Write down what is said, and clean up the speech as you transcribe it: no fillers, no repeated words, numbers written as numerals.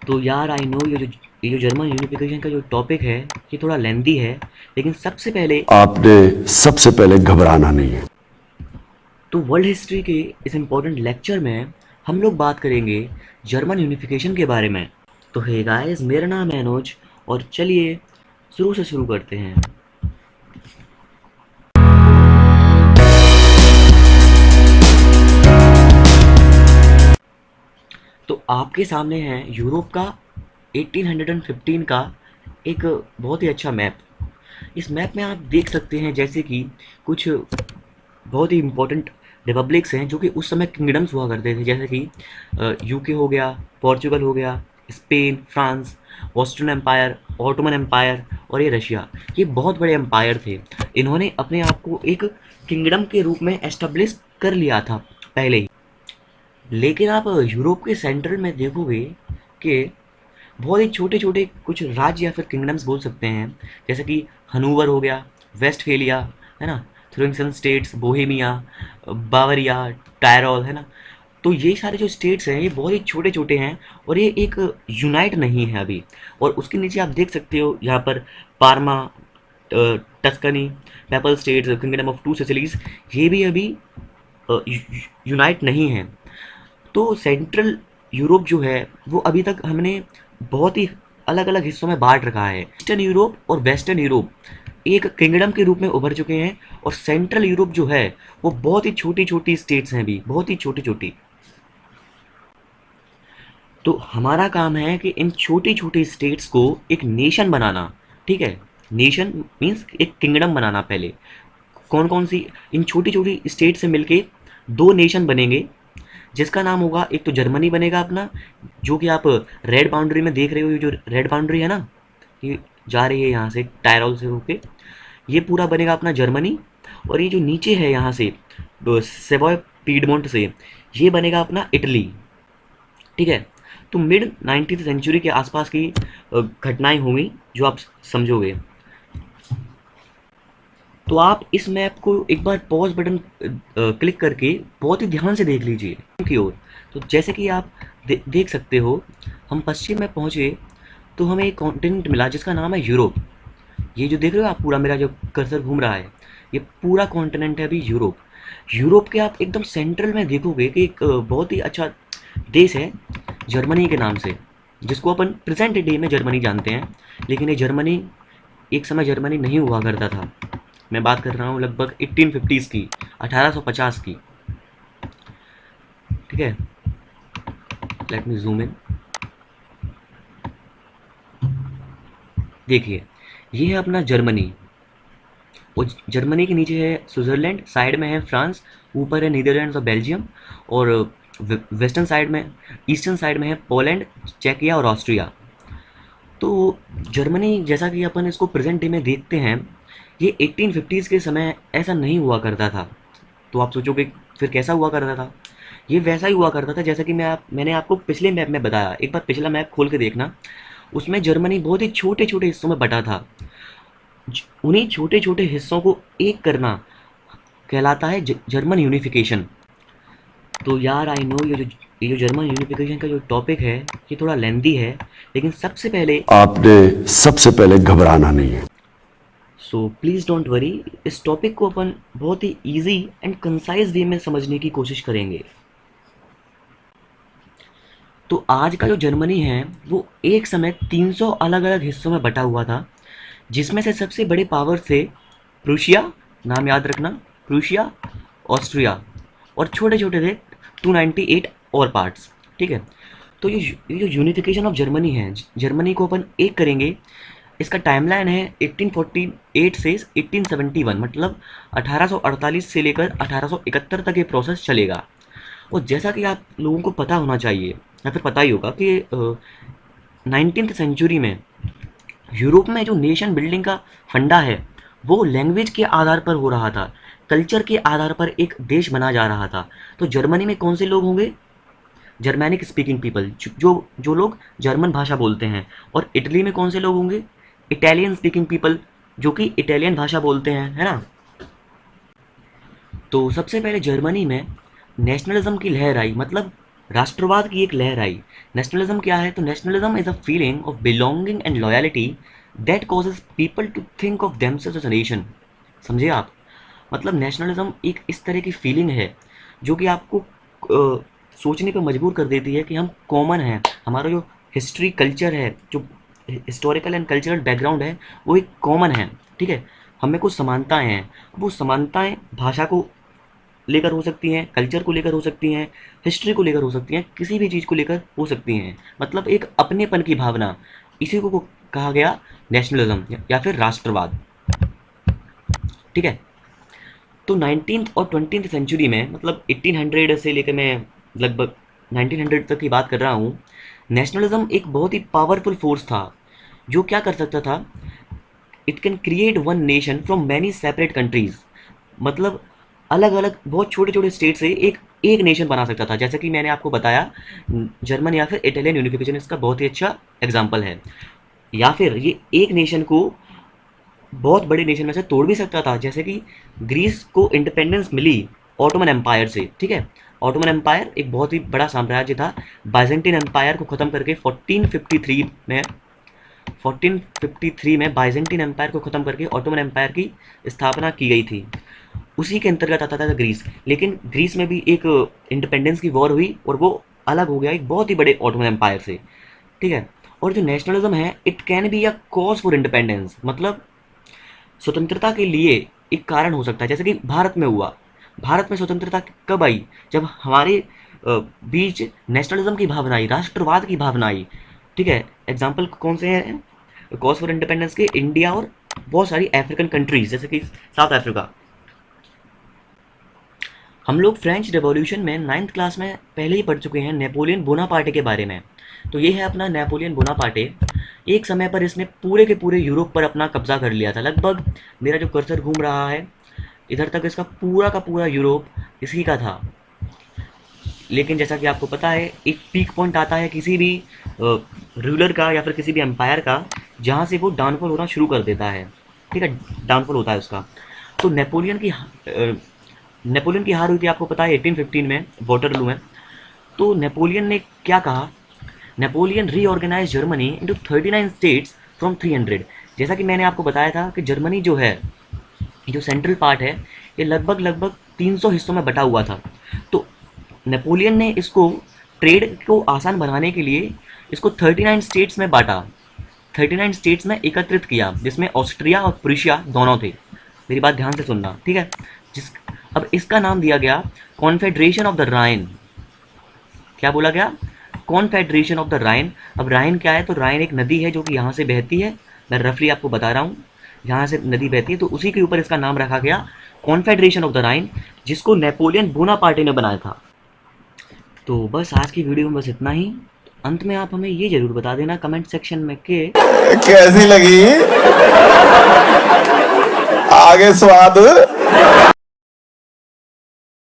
तो यार I know ये जो जर्मन यूनिफिकेशन का जो टॉपिक है ये थोड़ा लेंदी है, लेकिन सबसे पहले आपने सबसे पहले घबराना नहीं है। तो वर्ल्ड हिस्ट्री के इस इम्पोर्टेंट लेक्चर में हम लोग बात करेंगे जर्मन यूनिफिकेशन के बारे में। तो हे गाइस, मेरा नाम है अनुज और चलिए शुरू से शुरू करते हैं। तो आपके सामने है यूरोप का 1815 का एक बहुत ही अच्छा मैप। इस मैप में आप देख सकते हैं जैसे कि कुछ बहुत ही इम्पोर्टेंट रिपब्लिक्स हैं जो कि उस समय किंगडम्स हुआ करते थे, जैसे कि यूके हो गया, पोर्चुगल हो गया, Spain, France, Austrian empire, Ottoman empire और ये रशिया। ये बहुत बड़े एम्पायर थे। इन्होंने अपने आप को एक किंगडम के रूप में एस्टेब्लिश कर लिया था पहले ही। लेकिन आप यूरोप के सेंट्रल में देखोगे कि बहुत ही छोटे छोटे कुछ राज्य या फिर किंगडम्स बोल सकते हैं, जैसे कि हनूवर हो गया, वेस्टफेलिया है ना, थ्यूरिंगन स्टेट्स, बोहेमिया, बावरिया, टायरोल है ना। तो ये सारे जो स्टेट्स हैं ये बहुत ही छोटे छोटे हैं और ये एक यूनाइट नहीं है अभी। और उसके नीचे आप देख सकते हो यहाँ पर Parma, Tuscany, papal states, kingdom of two Sicilies, ये भी अभी यूनाइट नहीं है। तो सेंट्रल यूरोप जो है वो अभी तक हमने बहुत ही अलग अलग हिस्सों में बांट रखा है। ईस्टर्न यूरोप और वेस्टर्न यूरोप एक किंगडम के रूप में उभर चुके हैं और सेंट्रल यूरोप जो है वो बहुत ही छोटी छोटी स्टेट्स हैं, अभी बहुत ही छोटी छोटी। तो हमारा काम है कि इन छोटी छोटी स्टेट्स को एक नेशन बनाना। ठीक है, नेशन मीन्स एक किंगडम बनाना। पहले कौन कौन सी इन छोटी छोटी स्टेट से मिलके दो नेशन बनेंगे, जिसका नाम होगा, एक तो जर्मनी बनेगा अपना, जो कि आप रेड बाउंड्री में देख रहे हो। ये जो रेड बाउंड्री है ना, ये जा रही है यहाँ से टायरोल से होके, ये पूरा बनेगा अपना जर्मनी। और ये जो नीचे है यहाँ से सेवॉय पीडमोंट से, ये बनेगा अपना इटली। ठीक है। तो मिड 19th सेंचुरी के आसपास की घटनाएं होंगी जो आप समझोगे। तो आप इस मैप को एक बार पॉज बटन क्लिक करके बहुत ही ध्यान से देख लीजिए की ओर। तो जैसे कि आप देख सकते हो, हम पश्चिम में पहुंचे तो हमें एक कॉन्टिनेंट मिला जिसका नाम है यूरोप। ये जो देख रहे हो आप, पूरा मेरा जो कर्सर घूम रहा है, ये पूरा कॉन्टिनेंट है अभी यूरोप। यूरोप के आप एकदम सेंट्रल में देखोगे कि एक बहुत ही अच्छा देश है जर्मनी के नाम से, जिसको अपन प्रेजेंट डे में जर्मनी जानते हैं। लेकिन ये जर्मनी एक समय जर्मनी नहीं हुआ करता था। मैं बात कर रहा हूँ लगभग 1850s की, 1850 की। ठीक है, लेट मी जूम इन। देखिए, ये है अपना जर्मनी। और जर्मनी के नीचे है स्विट्जरलैंड, साइड में है फ्रांस, ऊपर है नीदरलैंड्स और बेल्जियम, और वेस्टर्न साइड में, ईस्टर्न साइड में है पोलैंड, चेकिया और ऑस्ट्रिया। तो जर्मनी, जैसा कि अपन इसको प्रेजेंट डे में देखते हैं, ये 1850s के समय ऐसा नहीं हुआ करता था। तो आप सोचोगे फिर कैसा हुआ करता था? ये वैसा ही हुआ करता था जैसा कि मैंने आपको पिछले मैप में बताया। एक बार पिछला मैप खोल के देखना, उसमें जर्मनी बहुत ही छोटे छोटे हिस्सों में बटा था। उन्हीं छोटे छोटे हिस्सों को एक करना कहलाता है जर्मन यूनिफिकेशन। तो यार आई नो ये जो जर्मन यूनिफिकेशन का जो टॉपिक है ये थोड़ा लेंदी है, लेकिन सबसे पहले आपने सबसे पहले घबराना नहीं है। सो प्लीज़ डोंट वरी, इस टॉपिक को अपन बहुत ही इजी एंड कंसाइज वे में समझने की कोशिश करेंगे। तो आज का जो जर्मनी है वो एक समय 300 अलग अलग हिस्सों में बटा हुआ था, जिसमें से सबसे बड़े पावर थे प्रूशिया, नाम याद रखना, प्रूशिया, ऑस्ट्रिया, और छोटे छोटे थे 298 और पार्ट्स। ठीक है। तो ये जो यूनिफिकेशन ऑफ जर्मनी है, जर्मनी को अपन एक करेंगे। इसका टाइमलाइन है 1848 से 1871, मतलब 1848 से लेकर 1871 तक ये प्रोसेस चलेगा। और जैसा कि आप लोगों को पता होना चाहिए या फिर पता ही होगा कि 19th सेंचुरी में यूरोप में जो नेशन बिल्डिंग का फंडा है वो लैंग्वेज के आधार पर हो रहा था, कल्चर के आधार पर एक देश बना जा रहा था। तो जर्मनी में कौन से लोग होंगे? जर्मैनिक स्पीकिंग पीपल, जो जो लोग जर्मन भाषा बोलते हैं। और इटली में कौन से लोग होंगे? इटालियन स्पीकिंग पीपल, जो कि इटालियन भाषा बोलते हैं, है ना। तो सबसे पहले जर्मनी में नेशनलिज्म की लहर आई, मतलब राष्ट्रवाद की एक लहर आई। नेशनलिज्म क्या है? तो nationalism is a feeling of belonging and loyalty that causes people to think of themselves as a nation. समझे आप? मतलब नेशनलिज्म एक इस तरह की फीलिंग है जो कि आपको सोचने पर मजबूर कर देती है कि हम कॉमन हैं, हमारा जो हिस्ट्री कल्चर है, जो हिस्टोरिकल एंड कल्चरल बैकग्राउंड है, वो एक कॉमन है। ठीक है, हमें कुछ समानताएं हैं। वो समानताएं भाषा को लेकर हो सकती हैं, कल्चर को लेकर हो सकती हैं, हिस्ट्री को लेकर हो सकती हैं, किसी भी चीज़ को लेकर हो सकती हैं। मतलब एक अपनेपन की भावना, इसी को कहा गया नेशनलिज्म या फिर राष्ट्रवाद। ठीक है, तो 19th और 20th सेंचुरी में, मतलब 1800 से लेकर मैं लगभग 1900 तक की बात कर रहा हूँ, नेशनलिज्म एक बहुत ही पावरफुल फोर्स था जो क्या कर सकता था, it can create one nation from many separate countries. मतलब अलग अलग बहुत छोटे छोटे स्टेट से एक एक नेशन बना सकता था। जैसे कि मैंने आपको बताया, जर्मन या फिर इटालियन यूनिफिकेशन इसका बहुत ही अच्छा एग्जाम्पल है। या फिर ये एक नेशन को बहुत बड़े नेशन में से तोड़ भी सकता था, जैसे कि ग्रीस को इंडिपेंडेंस मिली ऑटोमन एम्पायर से। ठीक है, ऑटोमन एम्पायर एक बहुत ही बड़ा साम्राज्य था। बाइजेंटीन एम्पायर को ख़त्म करके 1453 में बाइजेंटीन एम्पायर को ख़त्म करके ऑटोमन एम्पायर की स्थापना की गई थी। उसी के अंतर्गत आता था ग्रीस। लेकिन ग्रीस में भी एक इंडिपेंडेंस की वॉर हुई और वो अलग हो गया एक बहुत ही बड़े ऑटोमन एम्पायर से। ठीक है, और जो नेशनलिज्म है, it can be a cause for independence. मतलब स्वतंत्रता के लिए एक कारण हो सकता है, जैसे कि भारत में हुआ। भारत में स्वतंत्रता कब आई? जब हमारे बीच नेशनलिज्म की भावना आई, राष्ट्रवाद की भावना आई। ठीक है, एग्जाम्पल कौन से हैं कॉज फॉर इंडिपेंडेंस के? इंडिया और बहुत सारी अफ्रीकन कंट्रीज, जैसे कि साउथ अफ्रीका। हम लोग फ्रेंच रेवोल्यूशन में 9th क्लास में पहले ही पढ़ चुके हैं नेपोलियन बोनापार्टे के बारे में। तो ये है अपना नेपोलियन बोनापार्टे। एक समय पर इसने पूरे के पूरे यूरोप पर अपना कब्जा कर लिया था। लगभग मेरा जो कर्सर घूम रहा है इधर तक, इसका पूरा का पूरा यूरोप इसी का था। लेकिन जैसा कि आपको पता है, एक पीक पॉइंट आता है किसी भी रूलर का या फिर किसी भी एम्पायर का, जहाँ से वो डाउनफॉल होना शुरू कर देता है। ठीक है, डाउनफॉल होता है उसका। तो नेपोलियन की हार हुई थी, आपको पता है 1815 में वाटरलू में। तो नेपोलियन ने क्या कहा? Napoleon reorganise Germany into 39 states from 300। जैसा कि मैंने आपको बताया था कि जर्मनी जो है, जो सेंट्रल पार्ट है, ये लगभग लगभग 300 हिस्सों में बटा हुआ था। तो नेपोलियन ने इसको ट्रेड को आसान बनाने के लिए इसको 39 स्टेट्स में बांटा, 39 स्टेट्स में एकत्रित किया, जिसमें ऑस्ट्रिया और प्रूशिया दोनों थे। मेरी बात ध्यान से सुनना, ठीक है? अब इसका नाम दिया गया कॉन्फेडरेशन ऑफ द राइन। क्या बोला गया? कॉन्फेडरेशन ऑफ द राइन। अब राइन क्या है? तो राइन एक नदी है जो कि यहाँ से बहती है। मैं रफली आपको बता रहा हूँ, यहाँ से नदी बहती है, तो उसी के ऊपर इसका नाम रखा गया कॉन्फेडरेशन ऑफ द राइन, जिसको नेपोलियन बोनापार्टे ने बनाया था। तो बस आज की वीडियो में बस इतना ही। अंत में आप हमें ये जरूर बता देना कमेंट सेक्शन में कि कैसी लगी? आगे स्वाद